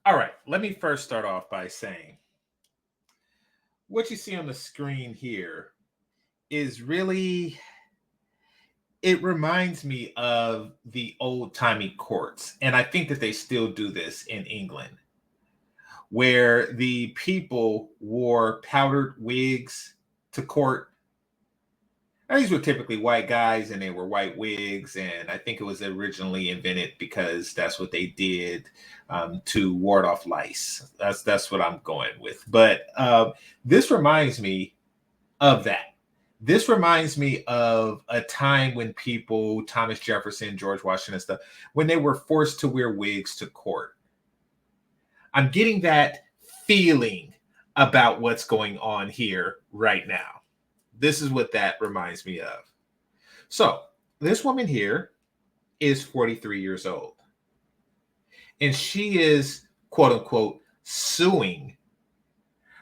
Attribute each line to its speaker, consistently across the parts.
Speaker 1: All right, let me first start off by saying what you see on the screen here is really, it reminds me of the old timey courts. And I think that they still do this in England, where the people wore powdered wigs to court. Now, these were typically white guys and they were white wigs. And I think it was originally invented because that's what they did to ward off lice. That's what I'm going with. But this reminds me of that. This reminds me of a time when people, Thomas Jefferson, George Washington, stuff, when they were forced to wear wigs to court. I'm getting that feeling about what's going on here right now. This is what that reminds me of. So, this woman here is 43 years old, and she is, quote unquote, suing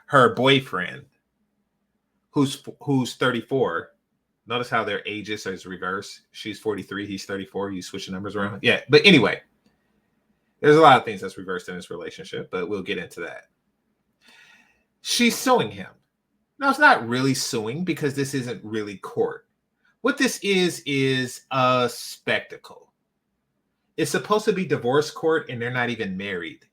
Speaker 1: her boyfriend who's 34. Notice how their ages is reversed. She's 43, he's 34. You switch the numbers around. Yeah, but anyway, there's a lot of things that's reversed in this relationship, but we'll get into that. She's suing him. Now, it's not really suing because this isn't really court. What this is a spectacle. It's supposed to be divorce court and they're not even married.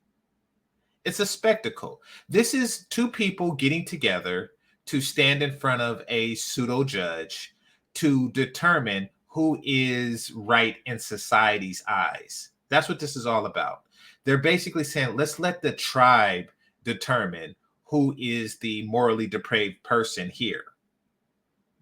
Speaker 1: It's a spectacle. This is two people getting together to stand in front of a pseudo judge to determine who is right in society's eyes. That's what this is all about. They're basically saying, let's let the tribe determine who is the morally depraved person here.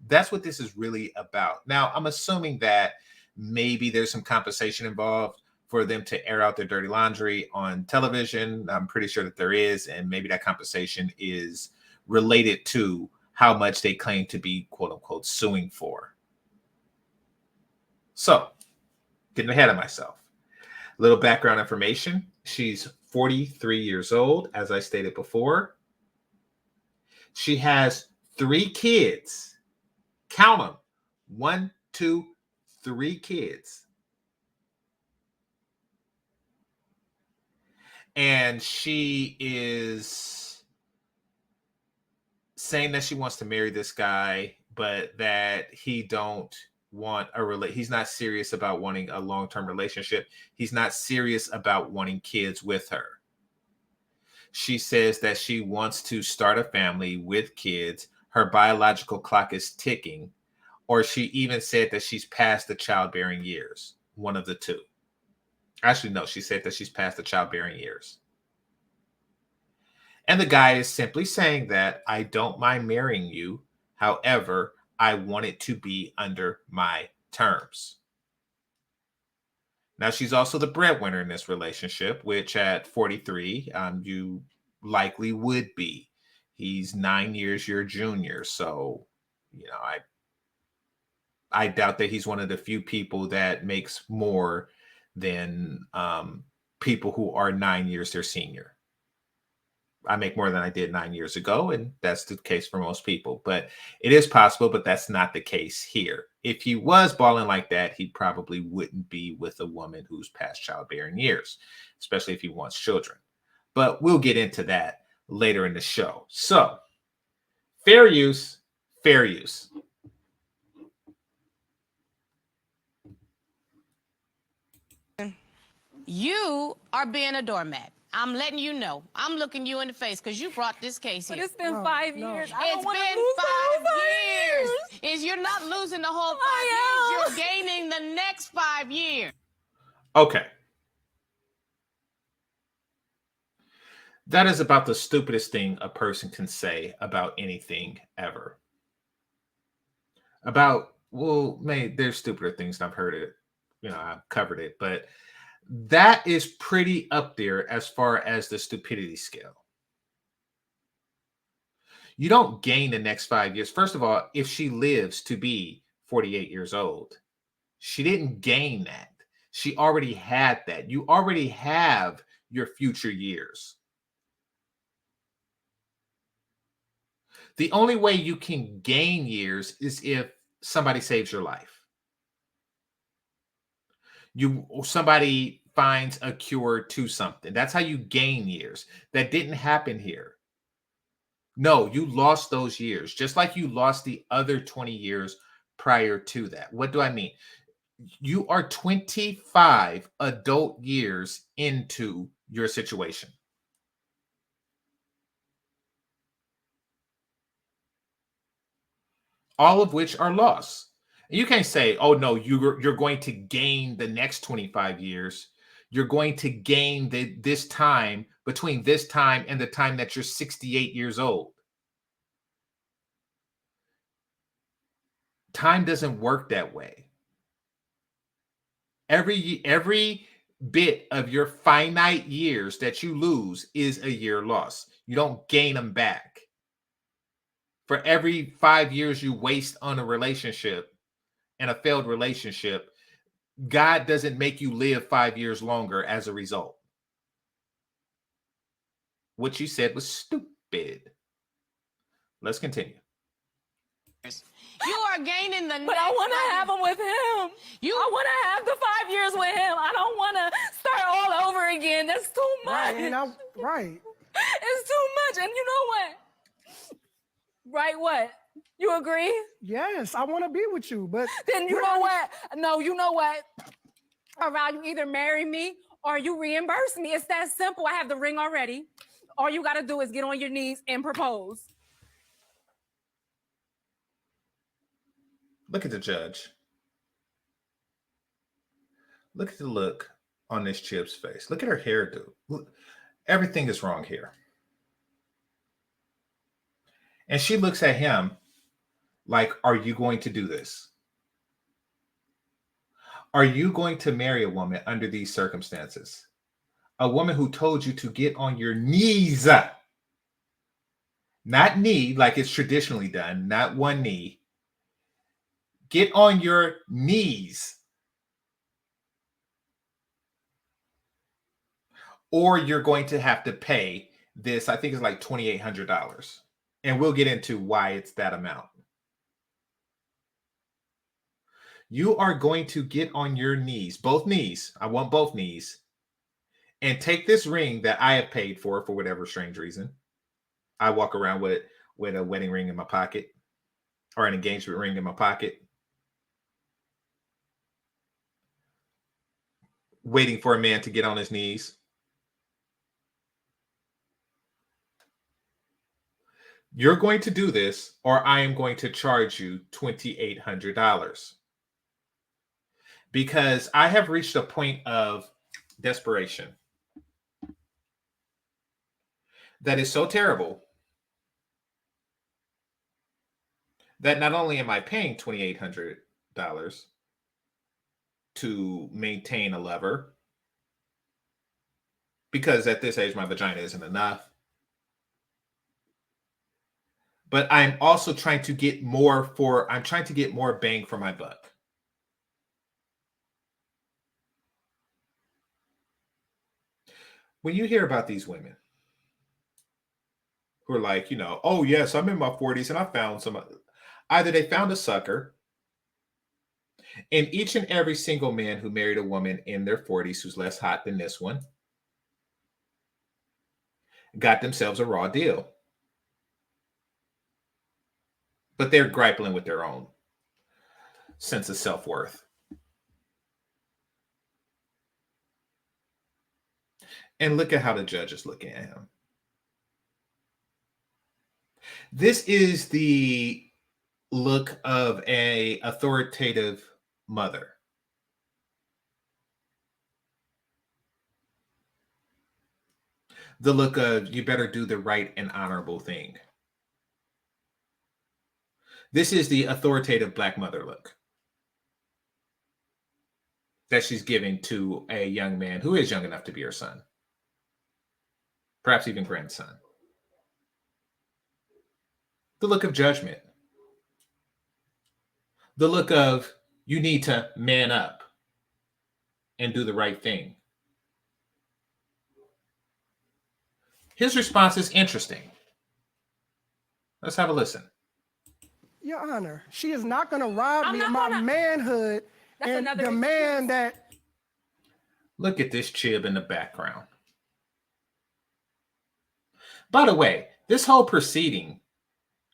Speaker 1: That's what this is really about. Now, I'm assuming that maybe there's some compensation involved for them to air out their dirty laundry on television. I'm pretty sure that there is, and maybe that compensation is related to how much they claim to be, quote unquote, suing for. So, getting ahead of myself. A little background information. She's 43 years old, as I stated before. She has 3 kids. Count them. 1, 2, 3 kids. And she is saying that she wants to marry this guy, but that he don't want he's not serious about wanting a long-term relationship. He's not serious about wanting kids with her. She says that she wants to start a family with kids. Her biological clock is ticking, or she even said that she's past the childbearing years. One of the two. Actually, no, she said that she's past the childbearing years. And the guy is simply saying that I don't mind marrying you. However, I want it to be under my terms. Now, she's also the breadwinner in this relationship, which at 43, you likely would be. He's 9 years your junior. So, I doubt that he's one of the few people that makes more than people who are 9 years their senior. I make more than I did 9 years ago, and that's the case for most people. But it is possible, but that's not the case here. If he was balling like that, he probably wouldn't be with a woman who's past childbearing years, especially if he wants children. But we'll get into that later in the show. So, fair use, fair use.
Speaker 2: You are being a doormat. I'm letting you know. I'm looking you in the face because you brought this case here.
Speaker 3: But it's been 5 years. I don't
Speaker 2: It's
Speaker 3: want to
Speaker 2: been
Speaker 3: lose the
Speaker 2: 5
Speaker 3: whole 5
Speaker 2: years. Is you're not losing the whole 5 years. You're gaining the next 5 years.
Speaker 1: Okay. That is about the stupidest thing a person can say about anything ever. There's stupider things, and I've heard it. I've covered it, but that is pretty up there as far as the stupidity scale. You don't gain the next 5 years. First of all, if she lives to be 48 years old, she didn't gain that. She already had that. You already have your future years. The only way you can gain years is if somebody saves your life. Somebody finds a cure to something. That's how you gain years. That didn't happen here. No, you lost those years, just like you lost the other 20 years prior to that. What do I mean? You are 25 adult years into your situation, all of which are lost. And you can't say, oh no, you're going to gain the next 25 years. You're going to gain this time between this time and the time that you're 68 years old. Time doesn't work that way. Every bit of your finite years that you lose is a year lost. You don't gain them back. For every 5 years you waste on a relationship and a failed relationship, God doesn't make you live 5 years longer as a result. What you said was stupid. Let's continue.
Speaker 2: You are gaining the.
Speaker 3: But I want to have them with him. I want to have the 5 years with him. I don't want to start all over again. That's too much.
Speaker 4: Right.
Speaker 3: It's too much. And you know what? Right, what? You agree?
Speaker 4: Yes, I want to be with you, but
Speaker 3: then you know what? No, you know what? Around, you either marry me or you reimburse me. It's that simple. I have the ring already. All you got to do is get on your knees and propose.
Speaker 1: Look at the judge. Look at the look on this Chip's face. Look at her hairdo. Look, everything is wrong here. And she looks at him like, are you going to do this? Are you going to marry a woman under these circumstances? A woman who told you to get on your knees. Not knee like it's traditionally done, not one knee. Get on your knees. Or you're going to have to pay this, I think it's like $2,800. And we'll get into why it's that amount. You are going to get on your knees, both knees. I want both knees. And take this ring that I have paid for whatever strange reason. I walk around with a wedding ring in my pocket or an engagement ring in my pocket, waiting for a man to get on his knees. You're going to do this, or I am going to charge you $2,800. Because I have reached a point of desperation that is so terrible that not only am I paying $2,800 to maintain a lover, because at this age my vagina isn't enough, but I'm also trying to get more bang for my buck. When you hear about these women who are like, oh yes, I'm in my 40s and I found some, either they found a sucker, and each and every single man who married a woman in their 40s who's less hot than this one got themselves a raw deal. But they're grappling with their own sense of self-worth. And look at how the judge is looking at him. This is the look of an authoritative mother. The look of, you better do the right and honorable thing. This is the authoritative Black mother look that she's giving to a young man who is young enough to be her son, perhaps even grandson. The look of judgment. The look of, you need to man up and do the right thing. His response is interesting. Let's have a listen.
Speaker 4: Your Honor, she is not going to rob me of my manhood and demand that.
Speaker 1: Look at this chib in the background. By the way, this whole proceeding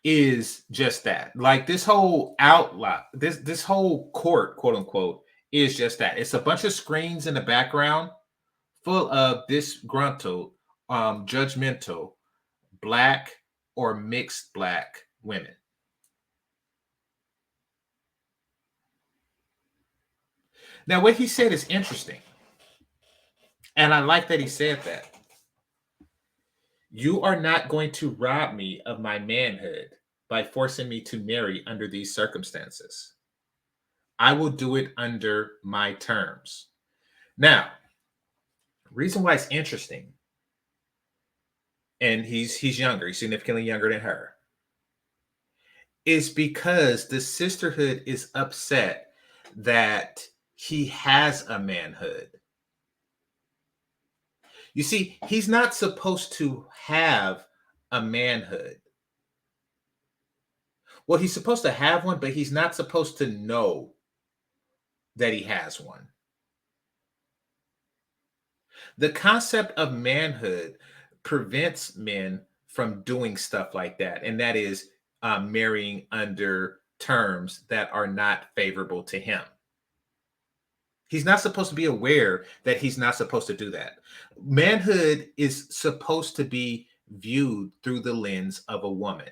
Speaker 1: is just that. Like this whole outlaw, this whole court, quote unquote, is just that. It's a bunch of screens in the background full of disgruntled, judgmental black or mixed black women. Now, what he said is interesting. And I like that he said that. You are not going to rob me of my manhood by forcing me to marry under these circumstances. I will do it under my terms. Now, reason why it's interesting, and he's younger, he's significantly younger than her, is because the sisterhood is upset that he has a manhood. You see, he's not supposed to have a manhood. Well, he's supposed to have one, but he's not supposed to know that he has one. The concept of manhood prevents men from doing stuff like that, and that is marrying under terms that are not favorable to him. He's not supposed to be aware that he's not supposed to do that. Manhood is supposed to be viewed through the lens of a woman,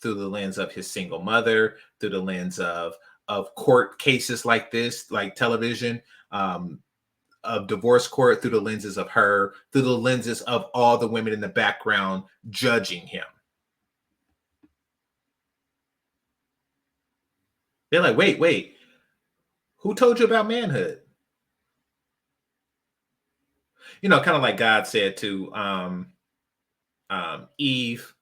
Speaker 1: through the lens of his single mother, through the lens of court cases like this, like television, of divorce court, through the lenses of her, through the lenses of all the women in the background judging him. They're like, wait, who told you about manhood? You know, kind of like God said to Eve,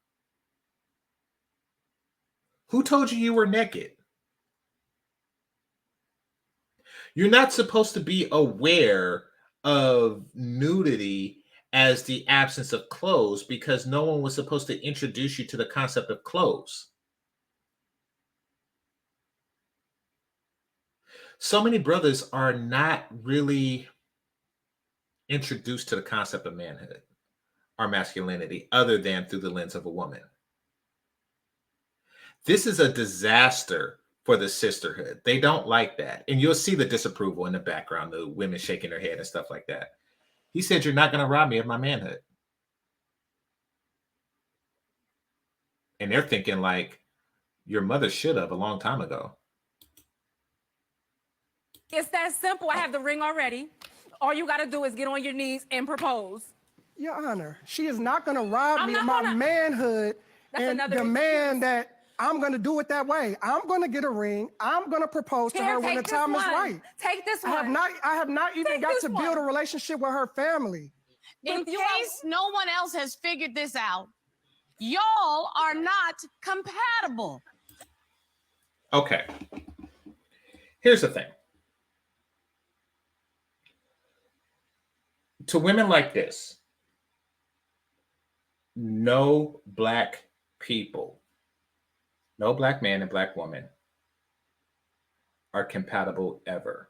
Speaker 1: who told you you were naked? You're not supposed to be aware of nudity as the absence of clothes because no one was supposed to introduce you to the concept of clothes. So many brothers are not really introduced to the concept of manhood or masculinity other than through the lens of a woman. This is a disaster for the sisterhood. They don't like that. And you'll see the disapproval in the background, the women shaking their head and stuff like that. He said, you're not going to rob me of my manhood. And they're thinking like, your mother should have a long time ago.
Speaker 3: It's that simple. I have the ring already. All you got to do is get on your knees and propose.
Speaker 4: Your Honor, she is not going to rob
Speaker 3: I'm
Speaker 4: me
Speaker 3: not
Speaker 4: of my
Speaker 3: gonna-
Speaker 4: manhood
Speaker 3: That's
Speaker 4: and
Speaker 3: another
Speaker 4: demand that I'm going to do it that way. I'm going to get a ring. I'm going to propose to her when the
Speaker 3: Take this
Speaker 4: time is
Speaker 3: one.
Speaker 4: right.
Speaker 3: Take this
Speaker 4: I
Speaker 3: one.
Speaker 4: have not even
Speaker 3: Take
Speaker 4: got
Speaker 3: this
Speaker 4: to build a
Speaker 3: one.
Speaker 4: relationship with her family.
Speaker 2: In
Speaker 3: But you
Speaker 2: case no one else has figured this out, y'all are not compatible.
Speaker 1: Okay. Here's the thing. To women like this, no black people, no black man and black woman are compatible ever.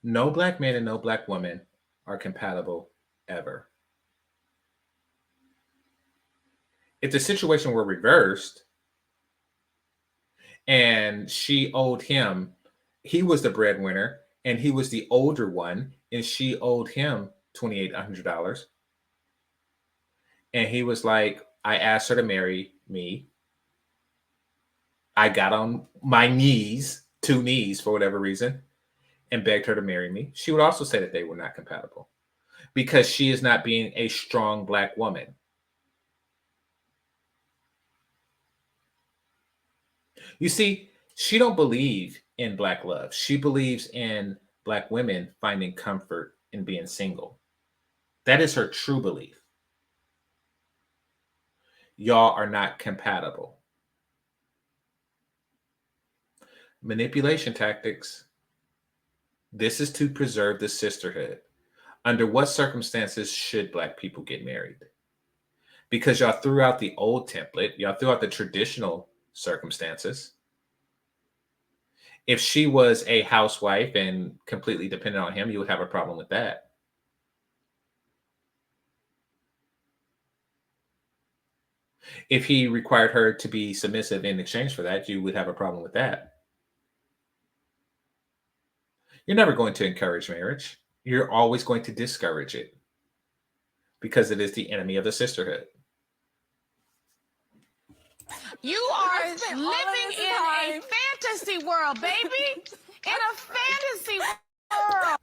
Speaker 1: No black man and no black woman are compatible ever. If the situation were reversed and she owed him, he was the breadwinner and he was the older one, and she owed him $2,800. And he was like, I asked her to marry me. I got on my knees, 2 knees for whatever reason, and begged her to marry me. She would also say that they were not compatible because she is not being a strong black woman. You see, she don't believe in black love. She believes in black women finding comfort in being single. That is her true belief. Y'all are not compatible. Manipulation tactics. This is to preserve the sisterhood. Under what circumstances should black people get married? Because y'all threw out the old template, y'all threw out the traditional circumstances. If she was a housewife and completely dependent on him, you would have a problem with that. If he required her to be submissive in exchange for that, you would have a problem with that. You're never going to encourage marriage. You're always going to discourage it because it is the enemy of the sisterhood.
Speaker 2: You are
Speaker 3: I spent all of
Speaker 2: living
Speaker 3: this
Speaker 2: in
Speaker 3: time.
Speaker 2: a fantasy world, baby. In a fantasy world.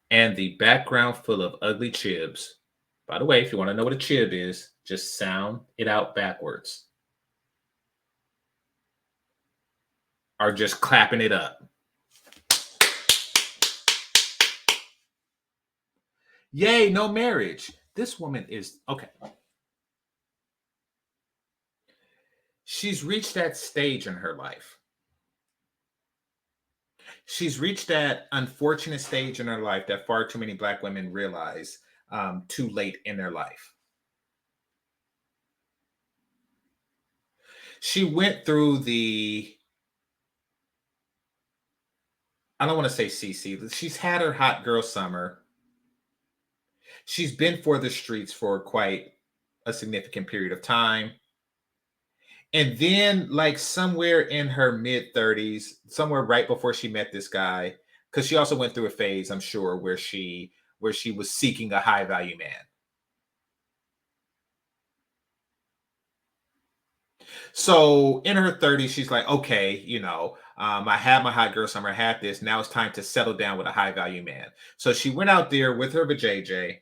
Speaker 1: And the background full of ugly chibs. By the way, if you want to know what a chib is, just sound it out backwards. Or just clapping it up. Yay, no marriage. This woman is okay. She's reached that stage in her life. She's reached that unfortunate stage in her life that far too many Black women realize too late in their life. She went through I don't want to say CC. She's had her hot girl summer. She's been for the streets for quite a significant period of time. And then, like, somewhere in her mid 30s, somewhere right before she met this guy, because she also went through a phase, I'm sure, where she was seeking a high value man. So in her 30s, she's like, okay, I had my hot girl summer, I had this. Now it's time to settle down with a high value man. So she went out there with her vajayjay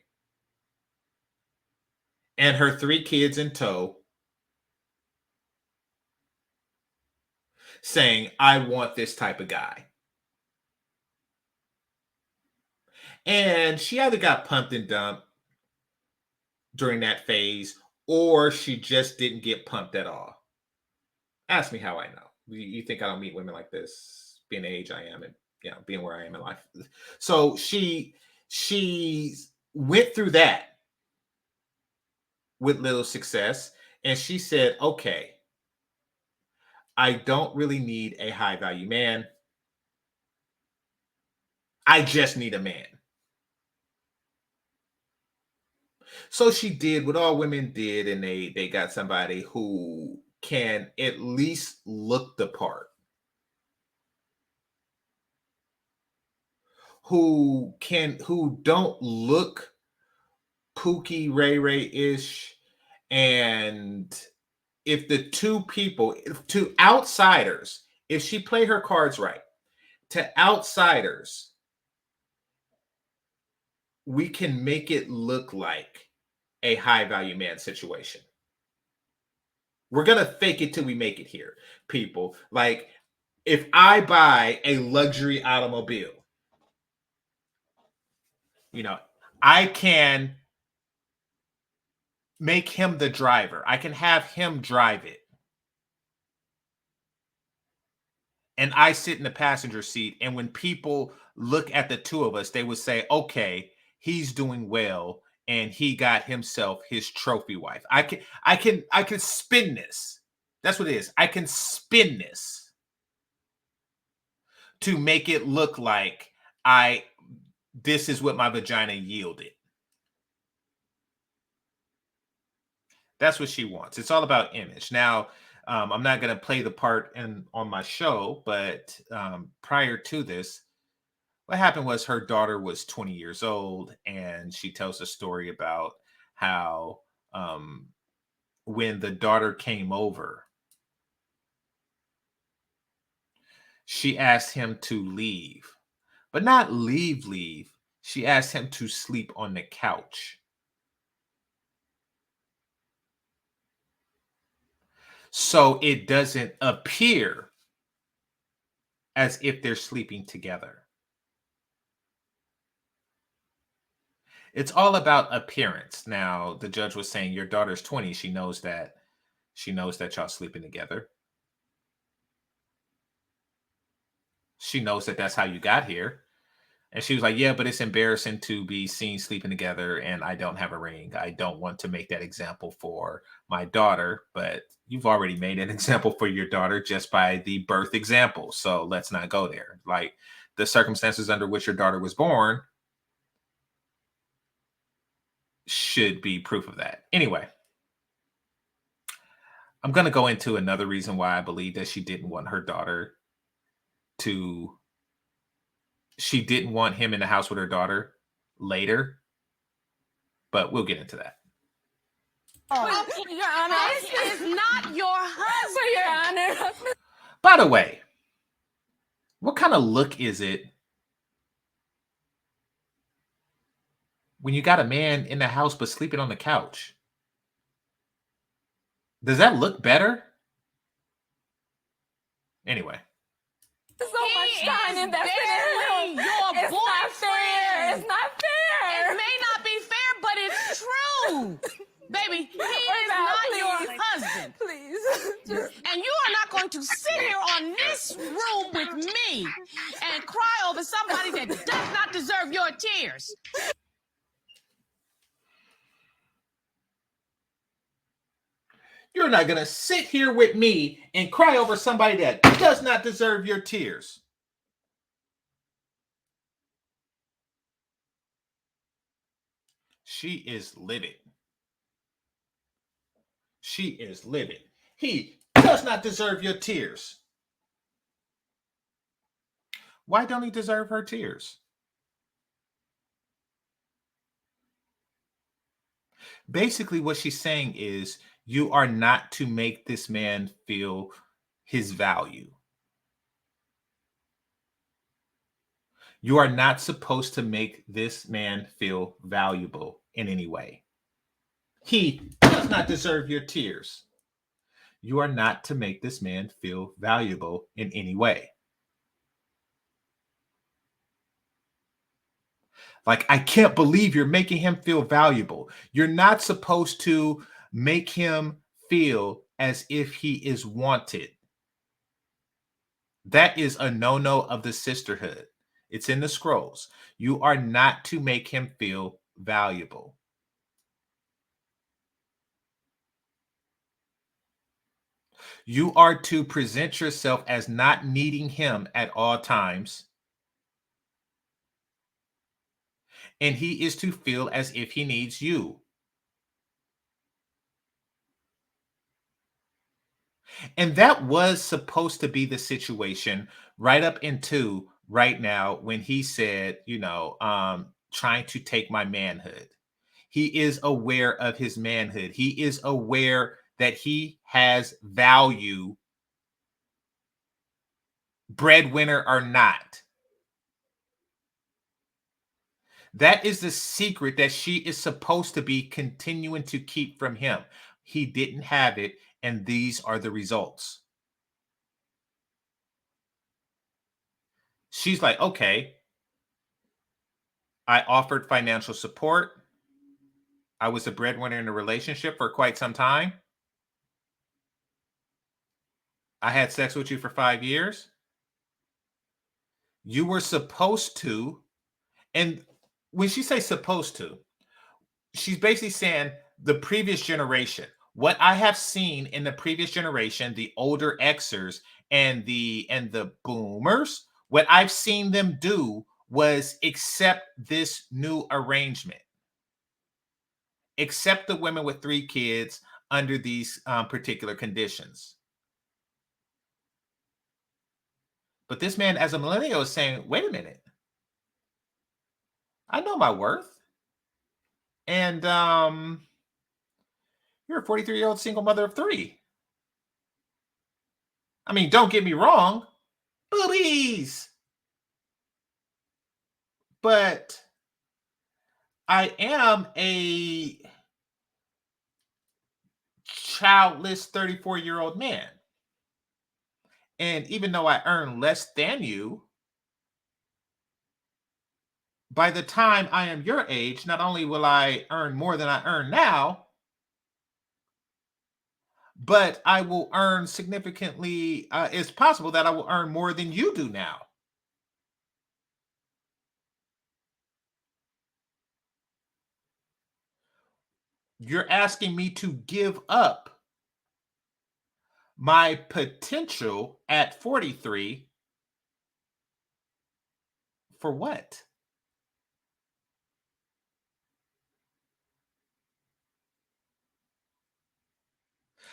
Speaker 1: and her 3 kids in tow, saying, I want this type of guy. And she either got pumped and dumped during that phase, or she just didn't get pumped at all. Ask me how I know. You think I don't meet women like this, being the age I am and being where I am in life. So she went through that with little success, and she said, okay, I don't really need a high value man. I just need a man. So she did what all women did, and they got somebody who can at least look the part, who don't look Pookie Ray Ray-ish. And if the to outsiders, if she played her cards right, to outsiders, we can make it look like a high value man situation. We're going to fake it till we make it here, people. Like, if I buy a luxury automobile, I can make him the driver. I can have him drive it. And I sit in the passenger seat. And when people look at the two of us, they would say, okay, he's doing well. And he got himself his trophy wife. I can spin this. That's what it is. I can spin this to make it look like this is what my vagina yielded. That's what she wants. It's all about image. Now, I'm not going to play the part on my show, but prior to this, what happened was her daughter was 20 years old, and she tells a story about how when the daughter came over, she asked him to leave, but not leave. She asked him to sleep on the couch. So it doesn't appear as if they're sleeping together. It's all about appearance. Now, the judge was saying your daughter's 20. She knows that y'all sleeping together. She knows that that's how you got here. And she was like, yeah, but it's embarrassing to be seen sleeping together and I don't have a ring. I don't want to make that example for my daughter, but you've already made an example for your daughter just by the birth example. So let's not go there. Like the circumstances under which your daughter was born should be proof of that. Anyway, I'm going to go into another reason why I believe that she didn't want her daughter to, she didn't want him in the house with her daughter later, but we'll get into that.
Speaker 3: Oh, Your Honor.
Speaker 2: This is not your husband.
Speaker 3: Your Honor.
Speaker 1: By the way, what kind of look is it when you got a man in the house but sleeping on the couch? Does that look better? Anyway.
Speaker 3: So much time
Speaker 2: He is
Speaker 3: invested
Speaker 2: barely
Speaker 3: in him.
Speaker 2: your
Speaker 3: It's not fair.
Speaker 2: boyfriend.
Speaker 3: It's not fair.
Speaker 2: It may not be fair, but it's true. Baby, he is
Speaker 3: Now,
Speaker 2: not
Speaker 3: please.
Speaker 2: your husband.
Speaker 3: Please. Just
Speaker 2: And you are not going to sit here on this room with me and cry over somebody that does not deserve your tears.
Speaker 1: You're not going to sit here with me and cry over somebody that does not deserve your tears. She is livid. She is livid. He does not deserve your tears. Why don't he deserve her tears? Basically, what she's saying is you are not to make this man feel his value. You are not supposed to make this man feel valuable in any way. He does not deserve your tears. You are not to make this man feel valuable in any way. Like, I can't believe you're making him feel valuable. You're not supposed to make him feel as if he is wanted. That is a no-no of the sisterhood. It's in the scrolls. You are not to make him feel valuable. You are to present yourself as not needing him at all times. And he is to feel as if he needs you. And that was supposed to be the situation right up into right now when he said, trying to take my manhood. He is aware of his manhood. He is aware that he has value, breadwinner or not. That is the secret that she is supposed to be continuing to keep from him. He didn't have it, and these are the results. She's like, okay, I offered financial support. I was a breadwinner in a relationship for quite some time. I had sex with you for 5 years. You were supposed to, and when she says supposed to, she's basically saying the previous generation. What I have seen in the previous generation, the older Xers and the boomers, what I've seen them do was accept this new arrangement. Accept the women with 3 kids under these particular conditions. But this man, as a millennial, is saying, wait a minute. I know my worth. And you're a 43-year-old single mother of 3. I mean, don't get me wrong. Boobies. But I am a childless 34-year-old man. And even though I earn less than you, by the time I am your age, not only will I earn more than I earn now, but I will earn significantly, it's possible that I will earn more than you do now. You're asking me to give up my potential at 43 for what?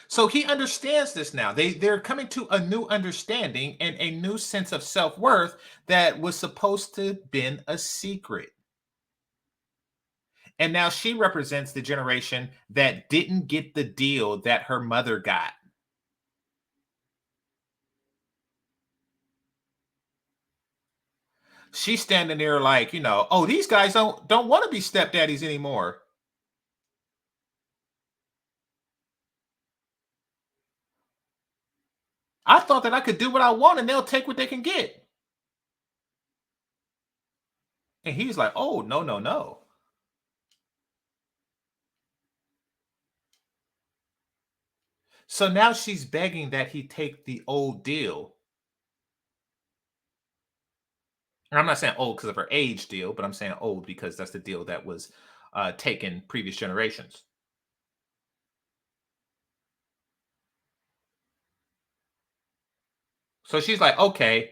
Speaker 1: So he understands this now. They're coming to a new understanding and a new sense of self-worth that was supposed to have been a secret. And now she represents the generation that didn't get the deal that her mother got. She's standing there like, oh, these guys don't want to be stepdaddies anymore. I thought that I could do what I want and they'll take what they can get. And he's like, oh, no, no, no. So now she's begging that he take the old deal. And I'm not saying old because of her age deal, but I'm saying old because that's the deal that was taken previous generations. So she's like, okay,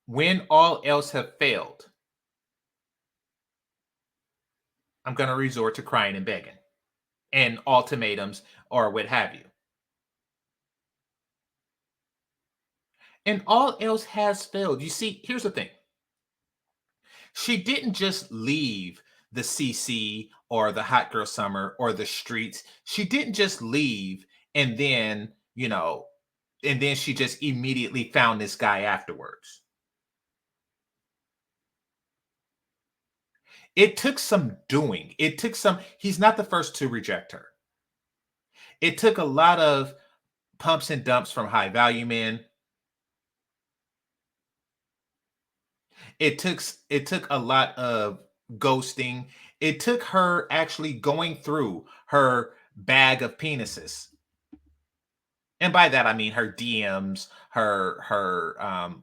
Speaker 1: when all else have failed, I'm going to resort to crying and begging and ultimatums or what have you. And all else has failed. You see, here's the thing. She didn't just leave the CC or the hot girl summer or the streets. She didn't just leave and then, and then she just immediately found this guy afterwards. It took some doing. He's not the first to reject her. It took a lot of pumps and dumps from high value men. It took a lot of ghosting. It took her actually going through her bag of penises. And by that I mean her DMs, her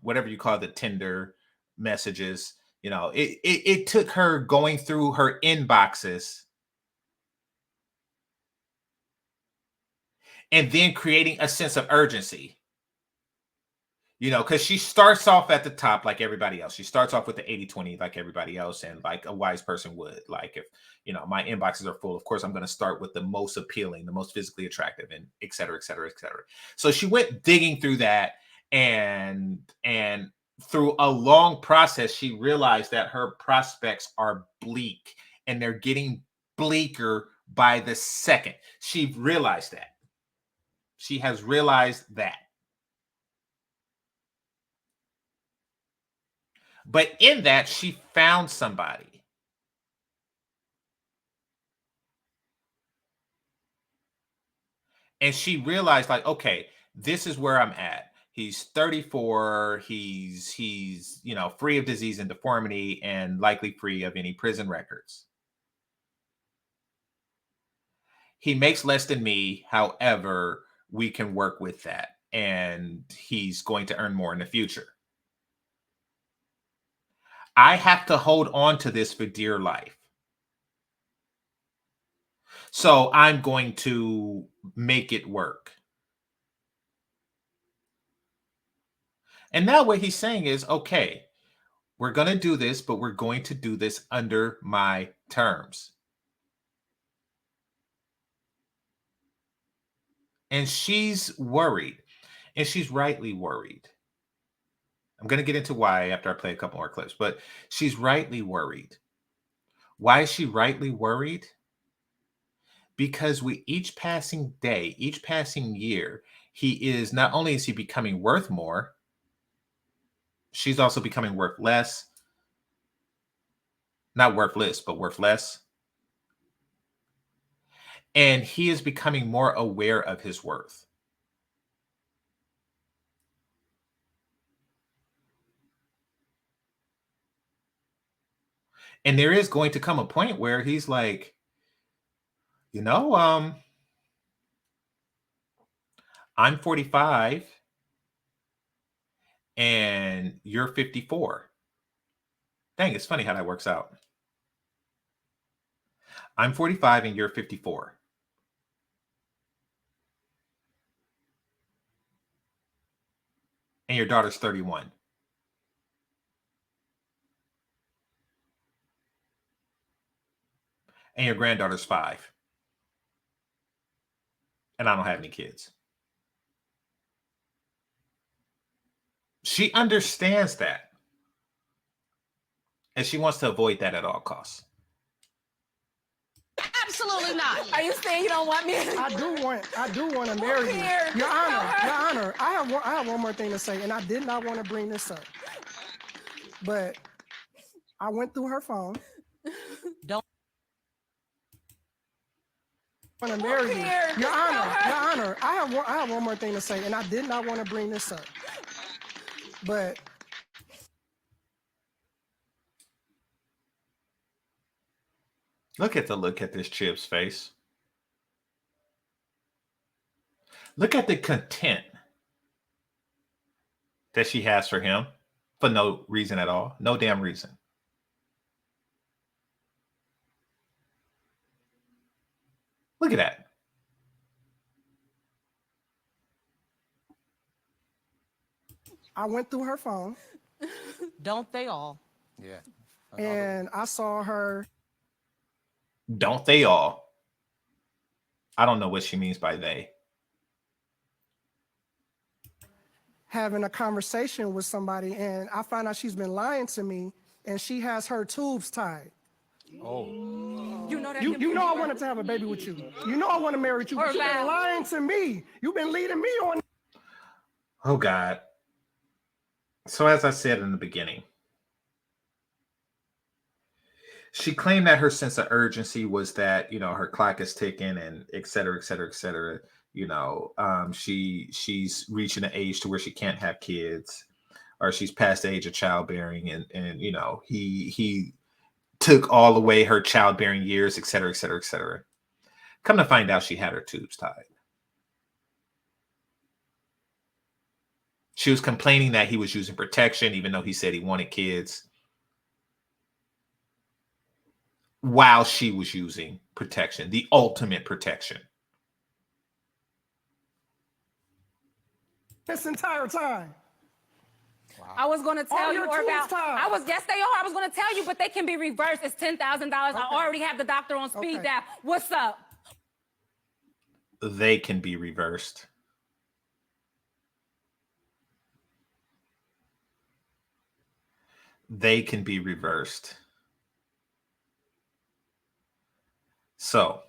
Speaker 1: whatever you call the Tinder messages. It took her going through her inboxes and then creating a sense of urgency. Because she starts off at the top like everybody else. She starts off with the 80-20 like everybody else, and like a wise person would. Like if my inboxes are full, of course I'm going to start with the most appealing, the most physically attractive, and et cetera, et cetera, et cetera. So she went digging through that, and through a long process, she realized that her prospects are bleak, and they're getting bleaker by the second. She realized that. She has realized that. But in that, she found somebody. And she realized, like, okay, this is where I'm at. He's 34. He's free of disease and deformity and likely free of any prison records. He makes less than me. However, we can work with that. And he's going to earn more in the future. I have to hold on to this for dear life. So I'm going to make it work. And now what he's saying is, okay, we're going to do this, but we're going to do this under my terms. And she's worried, and she's rightly worried. I'm going to get into why after I play a couple more clips, but she's rightly worried. Why is she rightly worried? Because with each passing day, each passing year, not only is he becoming worth more, she's also becoming worth less. Not worthless, but worth less. And he is becoming more aware of his worth. And there is going to come a point where he's like, I'm 45 and you're 54. Dang, it's funny how that works out. I'm 45 and you're 54. and your daughter's 31. And your granddaughter's 5. And I don't have any kids. She understands that. And she wants to avoid that at all costs.
Speaker 2: Absolutely not.
Speaker 3: Are you saying you don't want me?
Speaker 4: I do want to marry you.
Speaker 3: Here.
Speaker 4: Your Honor, I have one more thing to say, and I did not want to bring this up. But I went through her phone.
Speaker 2: Don't.
Speaker 4: I want to marry you.
Speaker 3: Here.
Speaker 4: Your Honor, I have one more thing to say, and I did not want to bring this up. But
Speaker 1: look at this Chip's face. Look at the content that she has for him for no reason at all. No damn reason. Look at that.
Speaker 4: I went through her phone.
Speaker 2: Don't they all?
Speaker 5: Yeah.
Speaker 4: And I saw her.
Speaker 1: Don't they all? I don't know what she means by they.
Speaker 4: Having a conversation with somebody, and I found out she's been lying to me, and she has her tubes tied.
Speaker 5: Oh.
Speaker 3: You know that.
Speaker 4: You know I wanted to have a baby with you. You know I want to marry you. But you've been lying to me. You've been leading me on.
Speaker 1: Oh, God. So as I said in the beginning, she claimed that her sense of urgency was that, her clock is ticking and et cetera, et cetera, et cetera. She's reaching an age to where she can't have kids, or she's past the age of childbearing. And he took all away her childbearing years, et cetera, et cetera, et cetera. Come to find out she had her tubes tied. She was complaining that he was using protection, even though he said he wanted kids, while she was using protection, the ultimate protection.
Speaker 4: This entire time.
Speaker 5: Wow.
Speaker 3: I was going to tell
Speaker 4: All
Speaker 3: you,
Speaker 4: your
Speaker 3: or
Speaker 4: tubes
Speaker 3: about.
Speaker 4: tied.
Speaker 3: Yes, they are. I was going to tell you, but they can be reversed. It's $10,000. I already have the doctor on speed
Speaker 4: Okay.
Speaker 3: dial. What's up?
Speaker 1: They can be reversed. They can be reversed. So,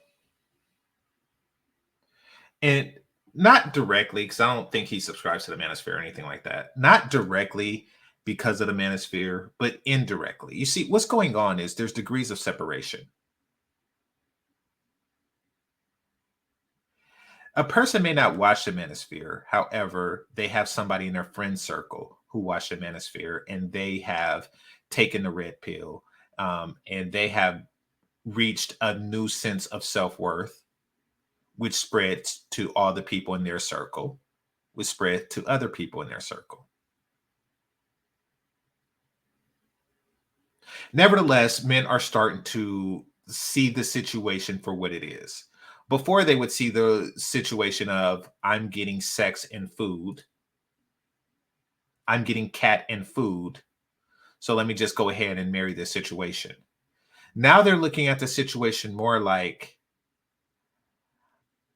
Speaker 1: and not directly, because I don't think he subscribes to the manosphere or anything like that. Not directly because of the manosphere, but indirectly. You see, what's going on is there's degrees of separation. A person may not watch the manosphere. However, they have somebody in their friend circle who watch the manosphere, and they have taken the red pill, and they have reached a new sense of self-worth, which spreads to all the people in their circle, which spread to other people in their circle. Nevertheless, men are starting to see the situation for what it is. Before, they would see the situation of, I'm getting sex and food. I'm getting cat and food. So let me just go ahead and marry this situation. Now they're looking at the situation more like,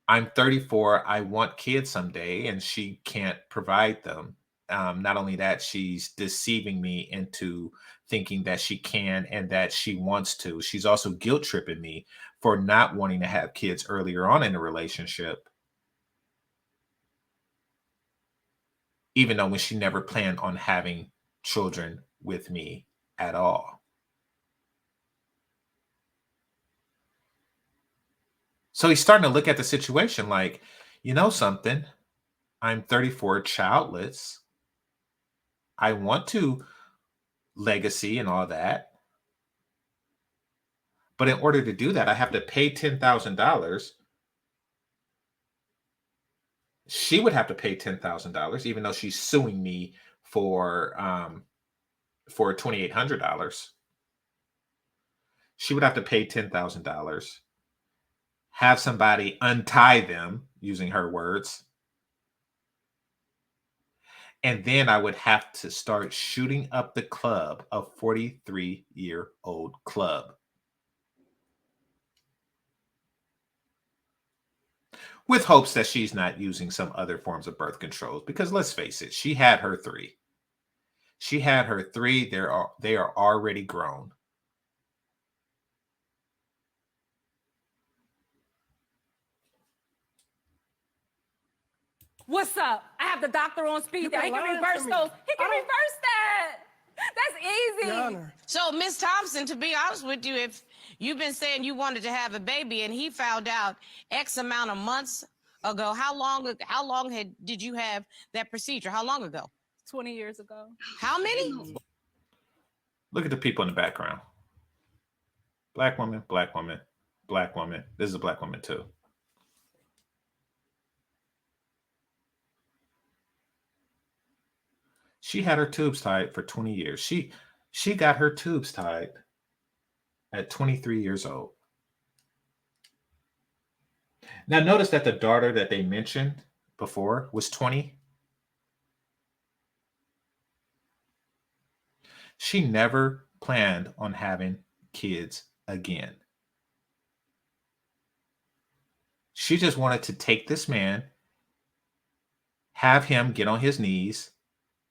Speaker 1: I'm 34. I want kids someday, and she can't provide them. Not only that, she's deceiving me into thinking that she can and that she wants to. She's also guilt tripping me for not wanting to have kids earlier on in the relationship, even though when she never planned on having children with me at all. So he's starting to look at the situation like, you know something, I'm 34, childless. I want to legacy and all that. But in order to do that, I have to pay $10,000. She would have to pay $10,000, even though she's suing me for $2,800. She would have to pay $10,000, have somebody untie them, using her words, And then I would have to start shooting up the club, a 43-year-old club, with hopes that she's not using some other forms of birth controls. Because let's face it, she had her 3. She had her 3. They are already grown.
Speaker 3: What's up? I have the doctor on speed
Speaker 4: You
Speaker 3: dial. He
Speaker 4: been
Speaker 3: can
Speaker 4: lying
Speaker 3: reverse
Speaker 4: to me.
Speaker 3: those. He
Speaker 4: I
Speaker 3: can
Speaker 4: don't-
Speaker 3: reverse that. That's easy.
Speaker 4: Your Honor,
Speaker 2: So, Miss Thompson, to be honest with you, if you've been saying you wanted to have a baby and he found out X amount of months ago, how long did you have that procedure? How long ago?
Speaker 3: 20 years ago.
Speaker 2: How many?
Speaker 1: Look at the people in the background. Black woman, black woman, black woman. This is a black woman too. She had her tubes tied for 20 years. She got her tubes tied at 23 years old. Now notice that the daughter that they mentioned before was 20. She never planned on having kids again. She just wanted to take this man, have him get on his knees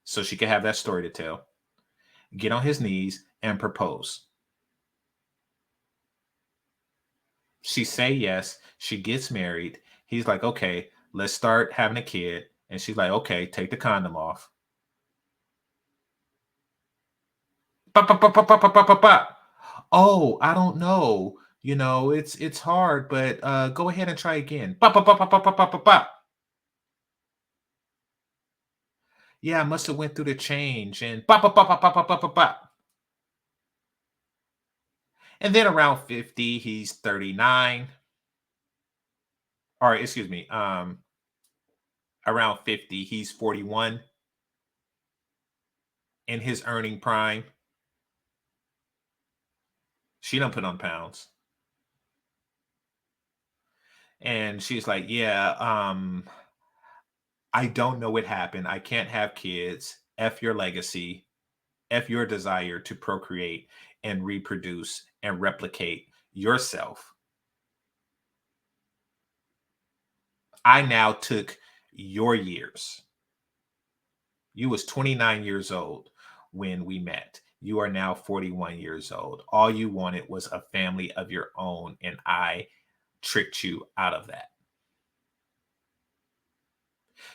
Speaker 1: so she could have that story to tell, get on his knees and propose. She say yes, she gets married. He's like, okay, let's start having a kid. And she's like, okay, take the condom off. Pop, pop, pop, pop, pop, pop, pop, pop. Oh, I don't know. You know, it's hard, but go ahead and try again. Pop, pop, pop, pop, pop, pop, pop, pop. Yeah, I must have went through the change and pop, pop, pop, pop, pop, pop, pop, pop, pop. And then around 50, he's 39. Or excuse me, around 50, he's 41 in his earning prime. She done put on pounds. And she's like, yeah, I don't know what happened. I can't have kids. F your legacy. F your desire to procreate and reproduce and replicate yourself. I now took your years. You was 29 years old when we met. You are now 41 years old. All you wanted was a family of your own, and I tricked you out of that.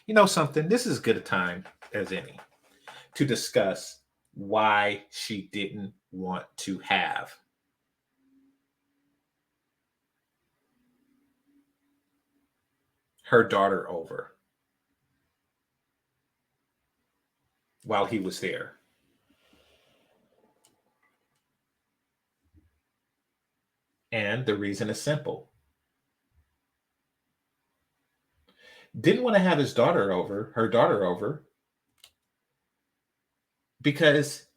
Speaker 1: You know something? This is as good a time as any to discuss why she didn't want to have her daughter over while he was there. And the reason is simple. Didn't want to have her daughter over, because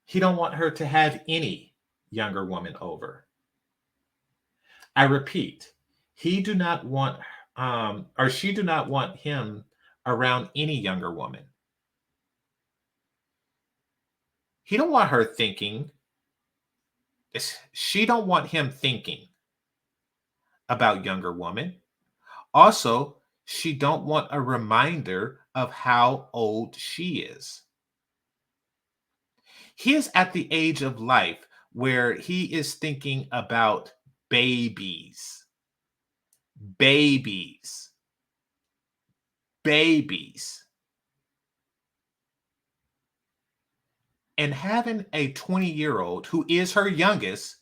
Speaker 1: he don't want her to have any younger woman over. I repeat, he do not want or she do not want him around any younger woman. He don't want her thinking. She don't want him thinking about younger woman. Also, she don't want a reminder of how old she is. He is at the age of life where he is thinking about babies. Babies. Babies. And having a 20-year-old who is her youngest,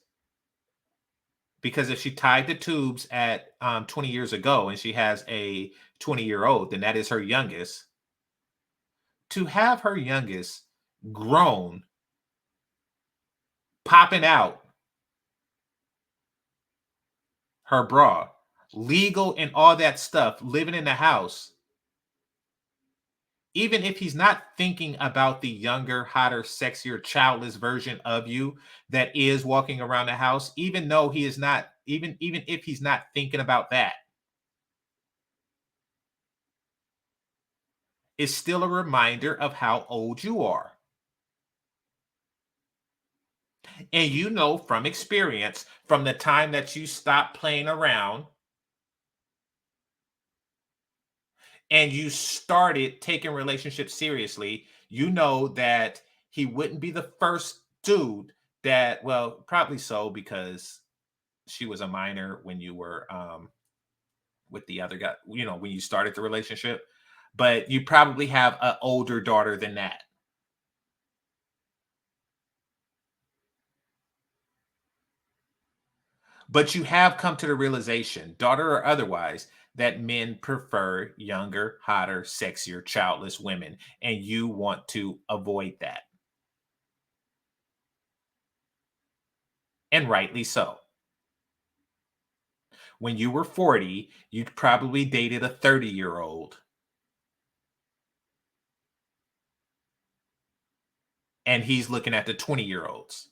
Speaker 1: because if she tied the tubes at 20 years ago and she has a 20-year-old, then that is her youngest. To have her youngest grown, popping out her bra, legal and all that stuff, living in the house, even if he's not thinking about the younger, hotter, sexier, childless version of you that is walking around the house, even though he is not, even if he's not thinking about that, is still a reminder of how old you are. And you know from experience, from the time that you stopped playing around and you started taking relationships seriously, you know that he wouldn't be the first dude that, well, probably so, because she was a minor when you were with the other guy, you know, when you started the relationship. But you probably have an older daughter than that. But you have come to the realization, daughter or otherwise, that men prefer younger, hotter, sexier, childless women, and you want to avoid that. And rightly so. When you were 40, you probably dated a 30-year-old. And he's looking at the 20-year-olds.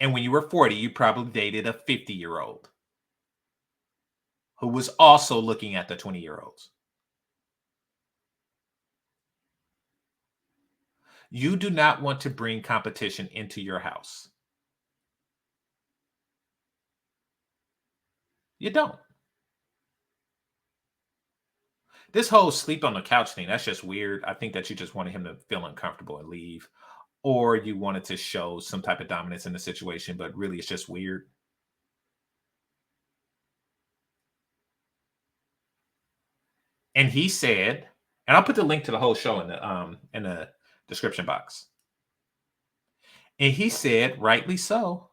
Speaker 1: And when you were 40, you probably dated a 50-year-old who was also looking at the 20-year-olds. You do not want to bring competition into your house. You don't. This whole sleep on the couch thing, that's just weird. I think that you just wanted him to feel uncomfortable and leave. Or you wanted to show some type of dominance in the situation, but really it's just weird. And he said, and I'll put the link to the whole show in the description box. And he said, rightly so,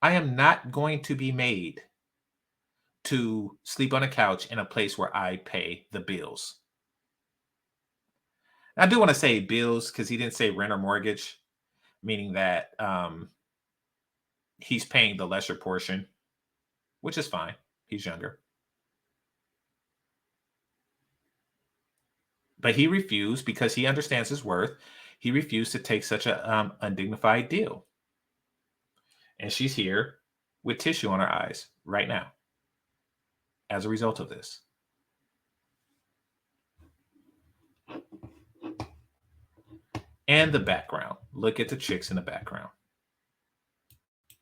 Speaker 1: I am not going to be made to sleep on a couch in a place where I pay the bills. I do want to say bills because he didn't say rent or mortgage, meaning that he's paying the lesser portion, which is fine. He's younger. But he refused because he understands his worth. He refused to take such a undignified deal. And she's here with tissue on her eyes right now as a result of this. And the background. Look at the chicks in the background.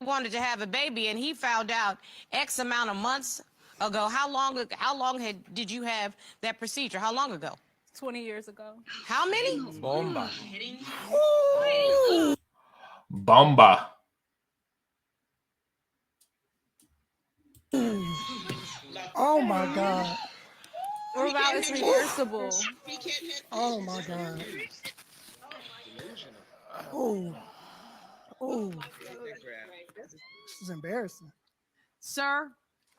Speaker 2: Wanted to have a baby, and he found out X amount of months ago. How long did you have that procedure? How long ago?
Speaker 3: 20 years ago.
Speaker 2: How many?
Speaker 5: Bomba.
Speaker 1: Bomba.
Speaker 4: Oh my God.
Speaker 3: What about it's reversible?
Speaker 4: Oh my God. Oh. Oh. This is embarrassing.
Speaker 3: Sir,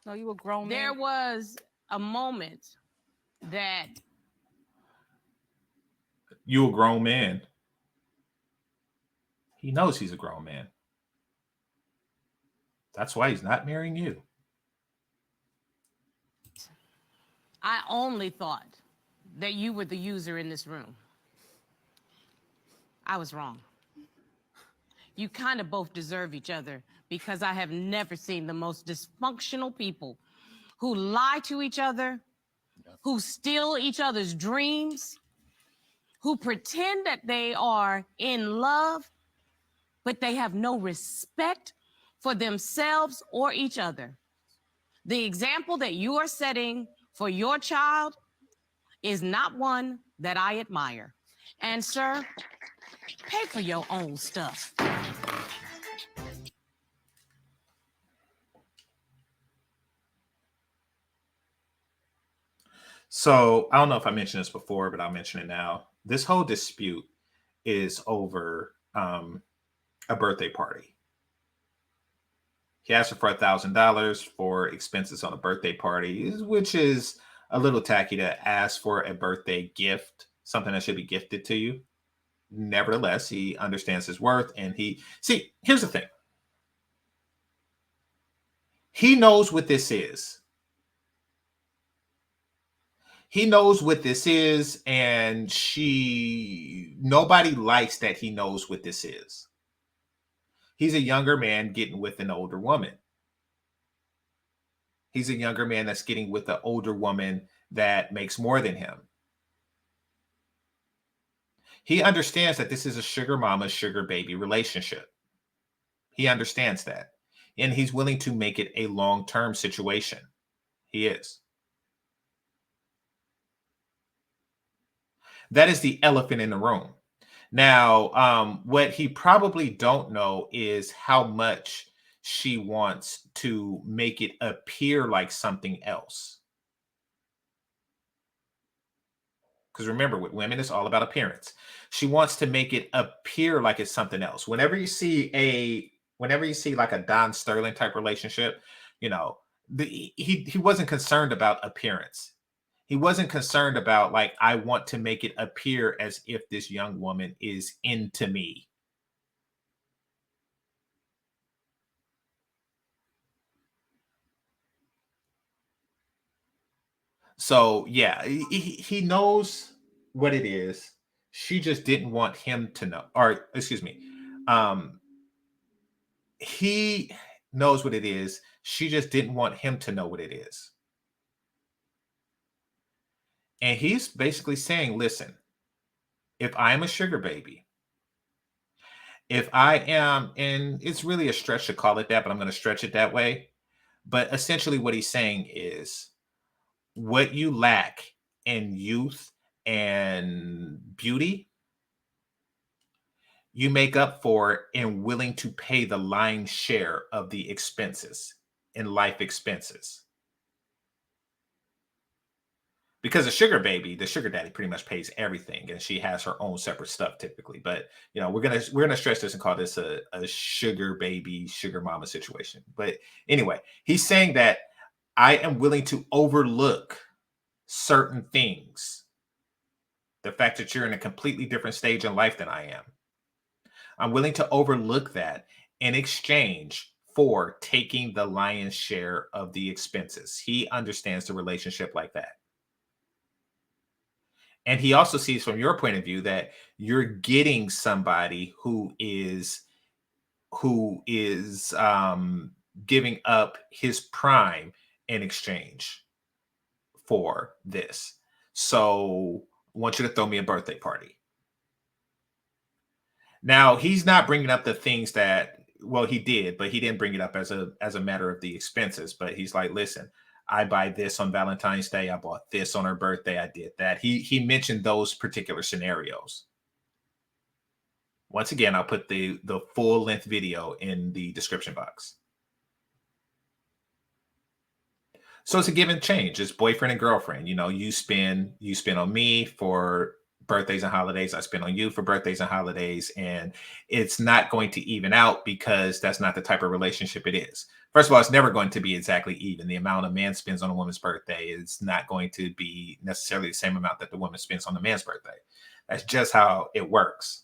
Speaker 3: no, you a grown
Speaker 2: There
Speaker 3: man.
Speaker 2: was a moment that
Speaker 1: You a grown man. He knows he's a grown man. That's why he's not marrying you.
Speaker 2: I only thought that you were the user in this room. I was wrong. You kind of both deserve each other, because I have never seen the most dysfunctional people who lie to each other, who steal each other's dreams, who pretend that they are in love, but they have no respect for themselves or each other. The example that you are setting for your child is not one that I admire. And sir, pay for your own stuff.
Speaker 1: So I don't know if I mentioned this before, but I'll mention it now. This whole dispute is over a birthday party. He asked her for $1,000 for expenses on a birthday party, which is a little tacky to ask for a birthday gift, something that should be gifted to you. Nevertheless, he understands his worth, and here's the thing. He knows what this is. He knows what this is, and nobody likes that he knows what this is. He's a younger man getting with an older woman. He's a younger man that's getting with an older woman that makes more than him. He understands that this is a sugar mama, sugar baby relationship. He understands that. And he's willing to make it a long-term situation. He is. That is the elephant in the room. Now, what he probably don't know is how much she wants to make it appear like something else. Because remember, with women, it's all about appearance. She wants to make it appear like it's something else. Whenever you see like a Don Sterling type relationship, you know, he wasn't concerned about appearance. He wasn't concerned about like, I want to make it appear as if this young woman is into me. So yeah, he knows what it is. She just didn't want him to know, or excuse me, he knows what it is. She just didn't want him to know what it is. And he's basically saying, listen, if I am a sugar baby, if I am, and it's really a stretch to call it that, but I'm going to stretch it that way. But essentially what he's saying is what you lack in youth and beauty, you make up for and willing to pay the lion's share of the expenses and life expenses. Because a sugar baby, the sugar daddy pretty much pays everything, and she has her own separate stuff typically. But you know, we're gonna stress this and call this a sugar baby, sugar mama situation. But anyway, he's saying that I am willing to overlook certain things. The fact that you're in a completely different stage in life than I am. I'm willing to overlook that in exchange for taking the lion's share of the expenses. He understands the relationship like that. And he also sees from your point of view that you're getting somebody who is giving up his prime in exchange for this. So I want you to throw me a birthday party. Now, he's not bringing up the things that, well, he did, but he didn't bring it up as a matter of the expenses. But he's like, listen, I buy this on Valentine's Day. I bought this on her birthday. I did that. He mentioned those particular scenarios. Once again, I'll put the full length video in the description box. So it's a give and change. It's boyfriend and girlfriend. You know, you spend on me for birthdays and holidays. I spend on you for birthdays and holidays. And it's not going to even out because that's not the type of relationship it is. First of all, it's never going to be exactly even. The amount a man spends on a woman's birthday is not going to be necessarily the same amount that the woman spends on the man's birthday. That's just how it works.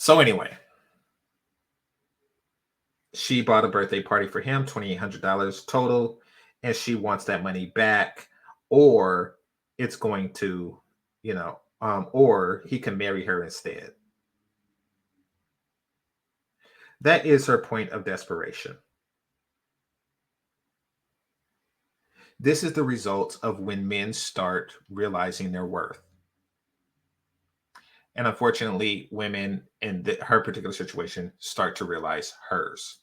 Speaker 1: So anyway, she bought a birthday party for him, $2,800 total, and she wants that money back, or it's going to, you know, or he can marry her instead. That is her point of desperation. This is the result of when men start realizing their worth. And unfortunately, women in her particular situation start to realize hers.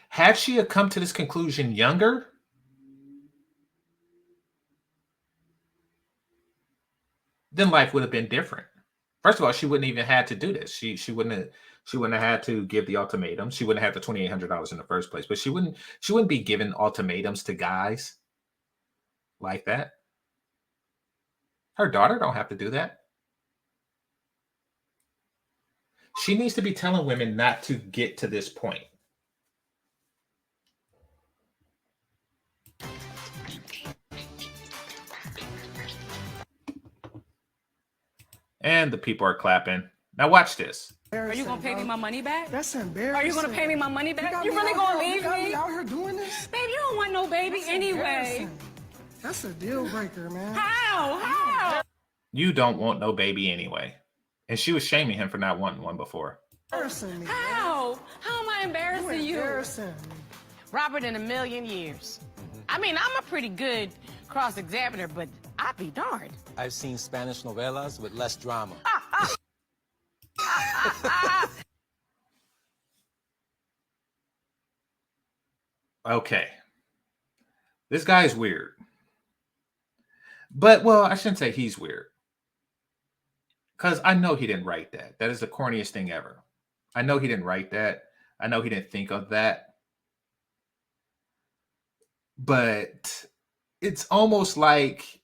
Speaker 1: Had she come to this conclusion younger, then life would have been different. First of all, she wouldn't even had to do this. She wouldn't have had to give the ultimatum. She wouldn't have the $2,800 in the first place. But she wouldn't be giving ultimatums to guys like that. Her daughter don't have to do that. She needs to be telling women not to get to this point. And the people are clapping. Now watch this.
Speaker 3: Are you gonna pay me my money back?
Speaker 4: That's embarrassing.
Speaker 3: Are you gonna pay me my money back? You really gonna leave me?
Speaker 4: out here doing this?
Speaker 3: Babe, you don't want no baby
Speaker 4: That's
Speaker 3: anyway.
Speaker 4: embarrassing. That's a deal breaker, man.
Speaker 3: How?
Speaker 1: You don't want no baby anyway. And she was shaming him for not wanting one before.
Speaker 4: Embarrassing me.
Speaker 3: How? How am I embarrassing you?
Speaker 4: Embarrassing me.
Speaker 2: Robert, in a million years. I mean, I'm a pretty good cross-examiner, but I'd be darned.
Speaker 5: I've seen Spanish novelas with less drama.
Speaker 1: Okay. This guy's weird. But, well, I shouldn't say he's weird. Because I know he didn't write that. That is the corniest thing ever. I know he didn't write that. I know he didn't think of that. But it's almost like,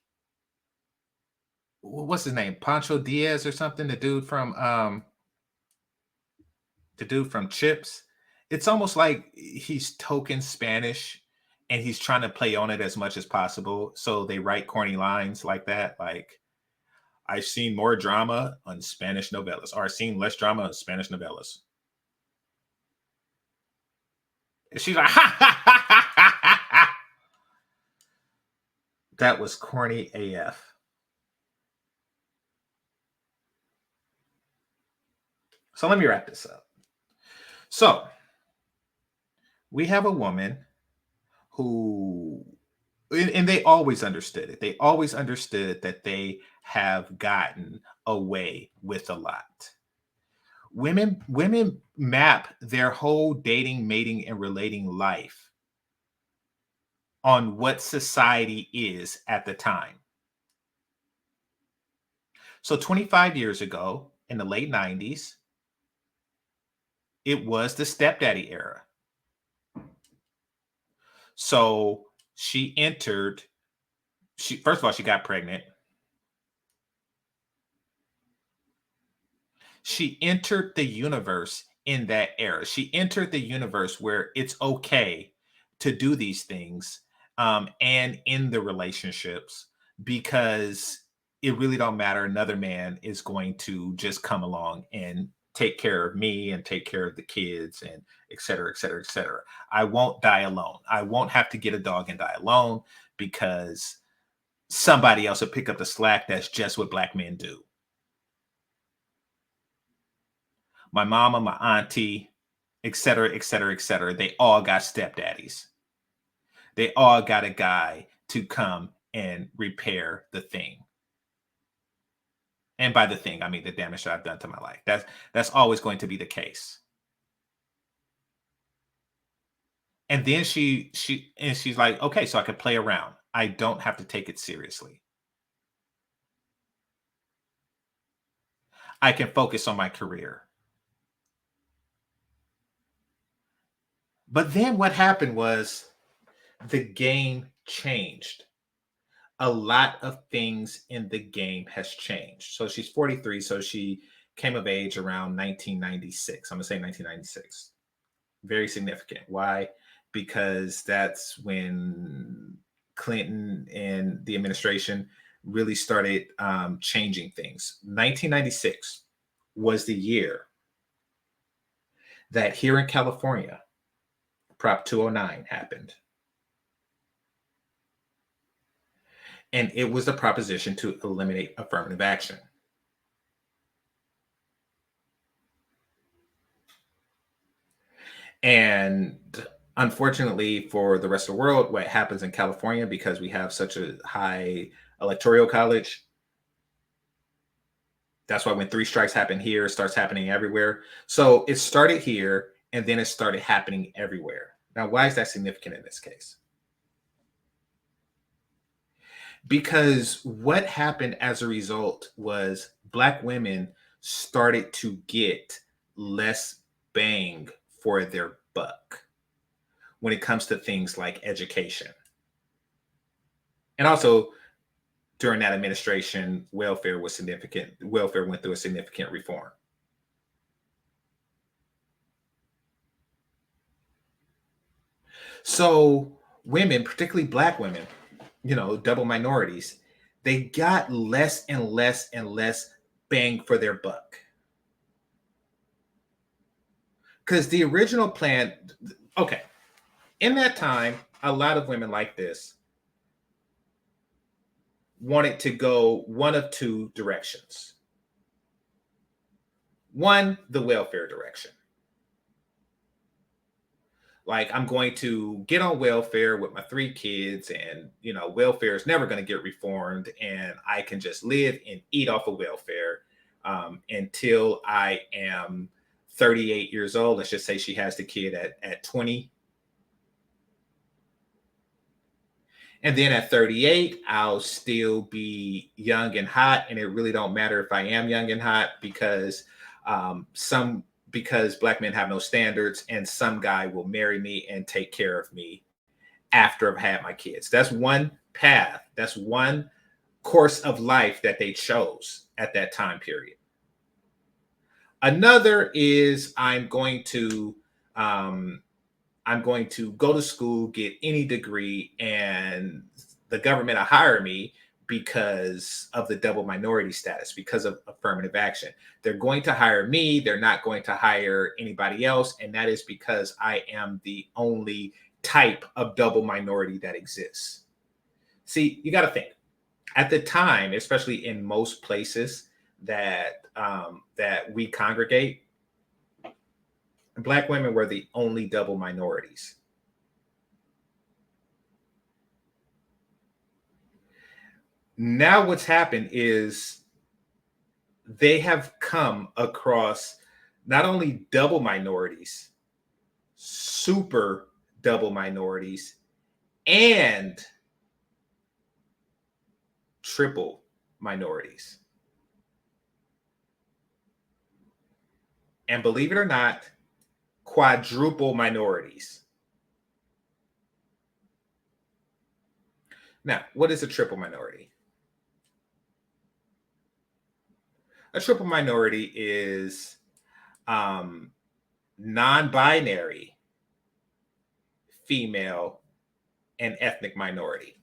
Speaker 1: what's his name? Pancho Diaz or something? The dude from Chips. It's almost like he's token Spanish and he's trying to play on it as much as possible. So they write corny lines like that, like, I've seen more drama on Spanish novellas, or I've seen less drama on Spanish novellas. And she's like, ha, ha, ha, ha, ha, ha, ha. That was corny AF. So let me wrap this up. So we have a woman who, and they always understood it. They always understood that they have gotten away with a lot. Women map their whole dating, mating, and relating life on what society is at the time. So 25 years ago, in the late 90s, it was the stepdaddy era. So first of all, she got pregnant. She entered the universe in that era. She entered the universe where it's okay to do these things, and in the relationships, because it really don't matter. Another man is going to just come along and take care of me and take care of the kids and et cetera, et cetera, et cetera. I won't die alone. I won't have to get a dog and die alone because somebody else will pick up the slack. That's just what Black men do. My mama, my auntie, et cetera, et cetera, et cetera. They all got stepdaddies. They all got a guy to come and repair the thing. And by the thing, I mean the damage that I've done to my life. That's always going to be the case. And then she's like, okay, so I can play around. I don't have to take it seriously. I can focus on my career. But then what happened was the game changed. A lot of things in the game has changed. So she's 43, so she came of age around 1996. I'm going to say 1996. Very significant. Why? Because that's when Clinton and the administration really started changing things. 1996 was the year that here in California, Prop 209 happened. And it was the proposition to eliminate affirmative action. And unfortunately for the rest of the world, what happens in California, because we have such a high electoral college, that's why when 3 strikes happen here, it starts happening everywhere. So it started here, and then it started happening everywhere. Now, why is that significant in this case? Because what happened as a result was Black women started to get less bang for their buck when it comes to things like education. And also, during that administration, welfare was significant. Welfare went through a significant reform. So women, particularly Black women, double minorities, they got less and less and less bang for their buck. Because the original plan, okay, in that time, a lot of women like this wanted to go one of two directions. One, the welfare direction. Like, I'm going to get on welfare with my 3 kids, and welfare is never going to get reformed, and I can just live and eat off of welfare until I am 38 years old. Let's just say she has the kid at 20. And then at 38, I'll still be young and hot, and it really don't matter if I am young and hot, because because Black men have no standards, and some guy will marry me and take care of me after I've had my kids. That's one path. That's one course of life that they chose at that time period. Another is I'm going to go to school, get any degree, and the government will hire me because of the double minority status, because of affirmative action. They're going to hire me. They're not going to hire anybody else. And that is because I am the only type of double minority that exists. See, you got to think. At the time, especially in most places that we congregate, Black women were the only double minorities. Now what's happened is they have come across not only double minorities, super double minorities, and triple minorities. And believe it or not, quadruple minorities. Now, what is a triple minority? A triple minority is non-binary, female, and ethnic minority.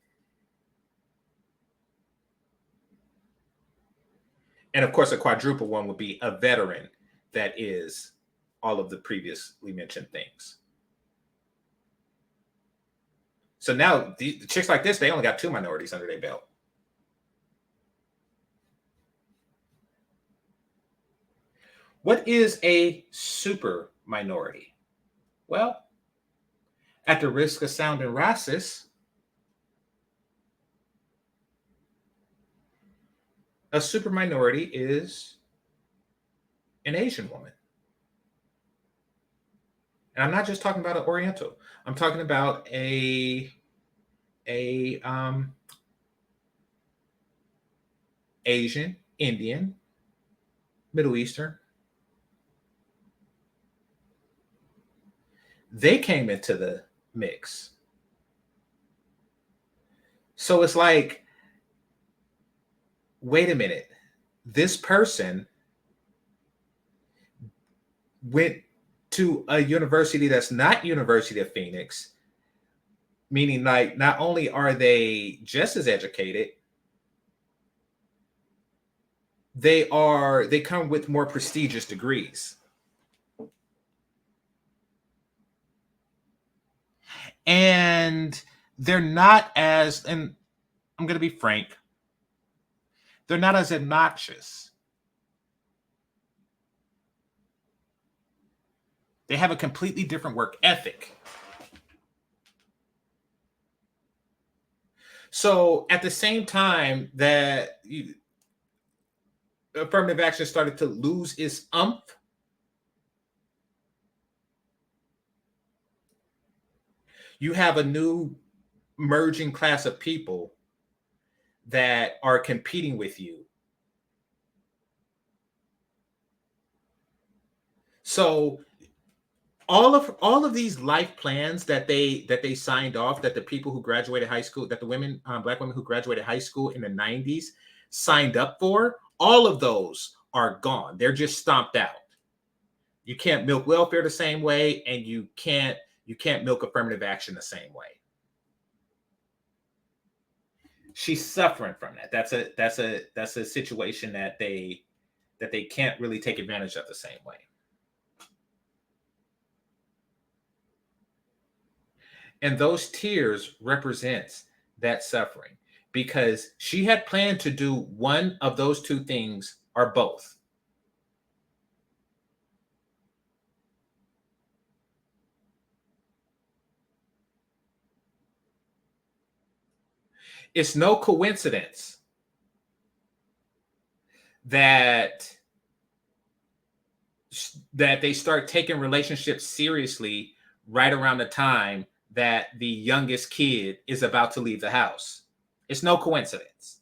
Speaker 1: And of course, a quadruple one would be a veteran that is all of the previously mentioned things. So now the chicks like this, they only got 2 minorities under their belt. What is a super minority? Well, at the risk of sounding racist, a super minority is an Asian woman. And I'm not just talking about an Oriental. I'm talking about a Asian, Indian, Middle Eastern. They came into the mix. So it's like, wait a minute. This person went to a university that's not University of Phoenix, meaning like not only are they just as educated, they come with more prestigious degrees. And they're not as, and I'm going to be frank, they're not as obnoxious. They have a completely different work ethic. So at the same time that affirmative action started to lose its umph, you have a new merging class of people that are competing with you. So all of these life plans that they signed off, that the people who graduated high school, that the women, Black women who graduated high school in the 90s signed up for, all of those are gone. They're just stomped out. You can't milk welfare the same way, and you can't milk affirmative action the same way. She's suffering from that. That's a situation that they can't really take advantage of the same way. And those tears represents that suffering. because she had planned to do one of those two things or both. It's no coincidence that they start taking relationships seriously right around the time that the youngest kid is about to leave the house. It's no coincidence.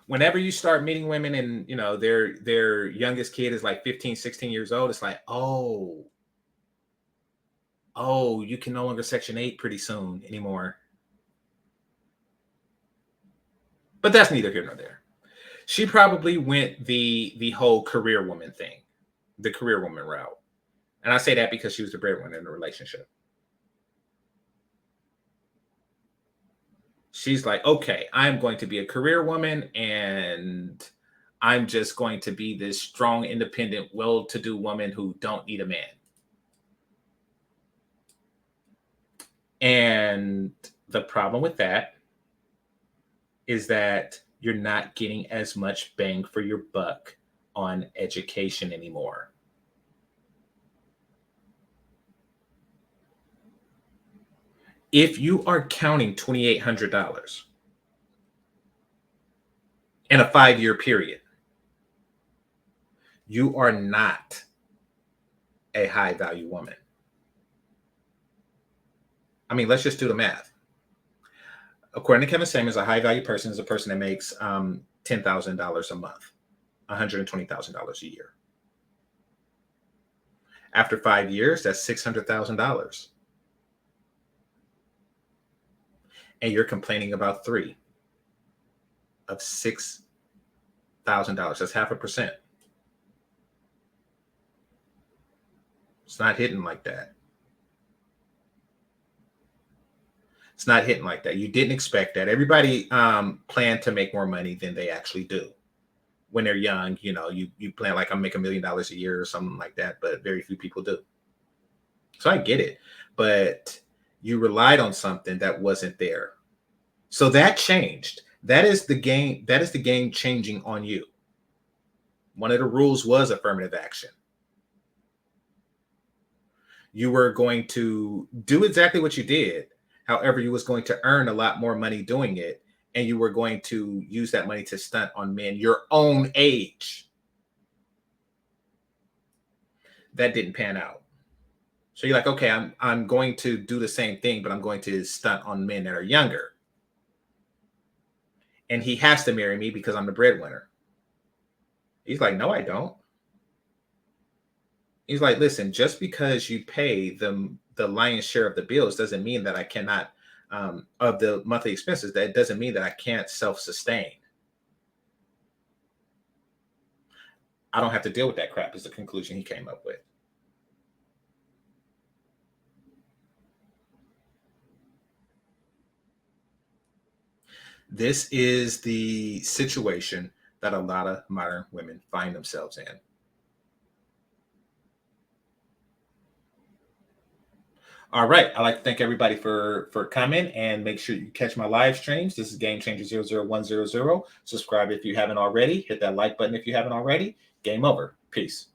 Speaker 1: Whenever you start meeting women and their youngest kid is like 15, 16 years old, it's like, oh, you can no longer Section 8 pretty soon anymore. But that's neither here nor there. She probably went the whole career woman thing, the career woman route. And I say that because she was the breadwinner in the relationship. She's like, okay, I'm going to be a career woman and I'm just going to be this strong, independent, well-to-do woman who don't need a man. And the problem with that is that you're not getting as much bang for your buck on education anymore. If you are counting $2,800 in a 5-year period, you are not a high value woman. I mean, let's just do the math. According to Kevin Samuels, a high value person is a person that makes $10,000 a month, $120,000 a year. After 5 years, that's $600,000. And you're complaining about 3 of $6,000. That's 0.5%. It's not hitting like that. It's not hitting like that. You didn't expect that. Everybody planned to make more money than they actually do. When they're young, you plan like I'm making $1 million a year or something like that, but very few people do. So I get it. But you relied on something that wasn't there. So that changed. That is the game changing on you. One of the rules was affirmative action. You were going to do exactly what you did. However, you was going to earn a lot more money doing it. And you were going to use that money to stunt on men your own age. That didn't pan out. So you're like, okay, I'm going to do the same thing, but I'm going to stunt on men that are younger. And he has to marry me because I'm the breadwinner. He's like, no, I don't. He's like, listen, just because you pay the lion's share of the bills doesn't mean that I cannot, of the monthly expenses, that doesn't mean that I can't self-sustain. I don't have to deal with that crap is the conclusion he came up with. This is the situation that a lot of modern women find themselves in. All right. I'd like to thank everybody for coming, and make sure you catch my live streams. This is GameChanger 00100. Subscribe if you haven't already. Hit that like button if you haven't already. Game over. Peace.